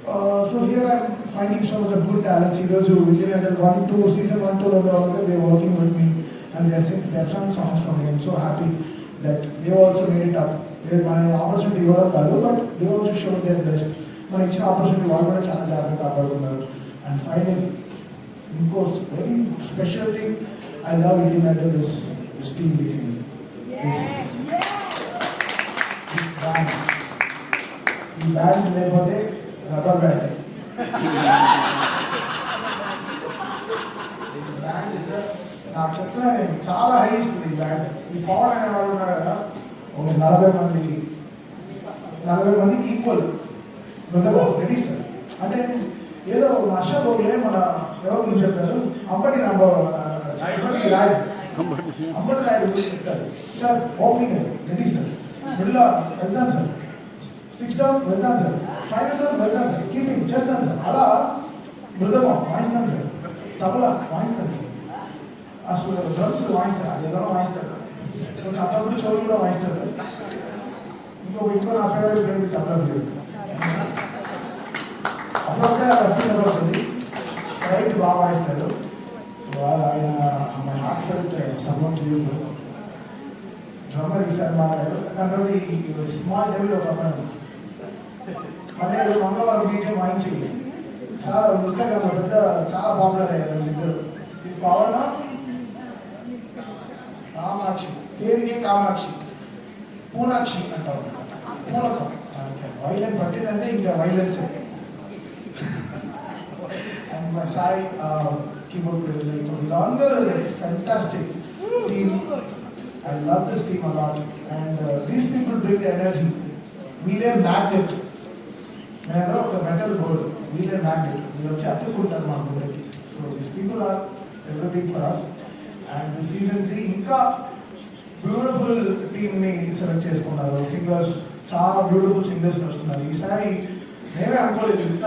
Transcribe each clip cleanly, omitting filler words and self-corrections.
So here I'm finding so much of good talents. Within season 1, 2, they're working with me and they've sung songs for me. I'm so happy that they also made it up. My opportunity but they also showed their best. My opportunity and finally, of course, very special thing I love Indian Idol is this team building. This band. ఈ band లేకపోతే rubber band. ఈ band నాకు చెప్తున్నా చాలా high ఇస్తుంది ఈ band. ఈ పవన్ అనేవాడు ఉన్నాడు కదా, ఒక 40 మందికి ఈక్వల్ మృదగం రెడీ సార్. అంటే ఏదో నర్షగోగులే మన ఎవరు గురించి చెప్తారు, అంబటి రాయుడు గురించి చెప్తారు sir. Opening ready sir, middle వెళ్తాను సార్, 6 డౌన్ వెళ్తాను సార్, 5 డౌన్ వెళ్తాను సార్, కీపింగ్ చేస్తాను సార్. అలా మృదగం వాయిస్తాను సార్, తబలా వాయిస్తాను సార్, అసలు డ్రమ్స్ వాయిస్తాను, అది ఎలా వాయిస్తాడు కొంచెం అప్పుడప్పుడు చోటు కూడా వాయిస్తాడు. ఇంకో నా ఫేవరెట్ ప్లే తబలా ప్లే. అప్పుడప్పుడే ఫీల్ అవుతుంది, రైట్ బాగా వాయిస్తాడు. సో ఆయన my heart felt support drummer ఈసారి మాట్లాడు. దాని తర్వాత స్మాల్ డెవిల్ ఒక అమ్మాయి మళ్ళీ మంగళవారం బీజం వాయించి చాలా ఇన్స్టాగ్రామ్లో చాలా పాపులర్ అయ్యారు ఇద్దరు. ఈ పవన్ కామాక్షి, పేరుకే కామాక్షి, పూనాక్షి అంటారు. పూనకం వైలెన్ పట్టిందంటే ఇంకా violence. And my Sai keyboard player, వీళ్ళందరూ fantastic team. I love this team a lot, and these people bring the energy. వీళ్ళే మ్యాగ్నెట్, నేను ఒక మెటల్ బోర్డ్, వీళ్ళే మ్యాగ్నెట్. మీరు వచ్చి అతుక్కుంటారు మా గుండెకి. So these people are everything for us. And the season 3 ఇంకా బ్యూటిఫుల్ టీమ్ని సెలెక్ట్ చేసుకున్నారు. సింగర్స్ చాలా బ్యూటిఫుల్ సింగర్స్ వస్తున్నారు. ఈసారి మేమే అనుకోలేదు ఇంత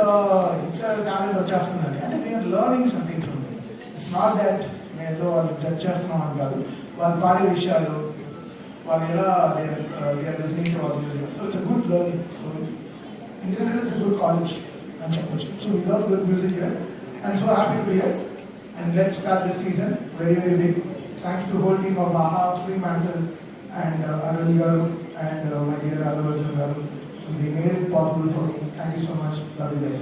టాలెంట్ వచ్చేస్తుందని. అంటే we are learning something from this. It's not that మేము ఏదో వాళ్ళు జడ్జ్ చేస్తున్నాం అని కాదు, వాళ్ళు పాడే విషయాలు, వాళ్ళు ఎలా listening to our music. So it's a good learning. So Indian it's a good college అని చెప్పొచ్చు. So we love good music here and so happy to be here. And let's start this season very very big. Thanks to whole team of Aha, Fremantle and Arun గారు and my dear Allu Arjun garu. So they made it possible for me. Thank you so much. Love you guys.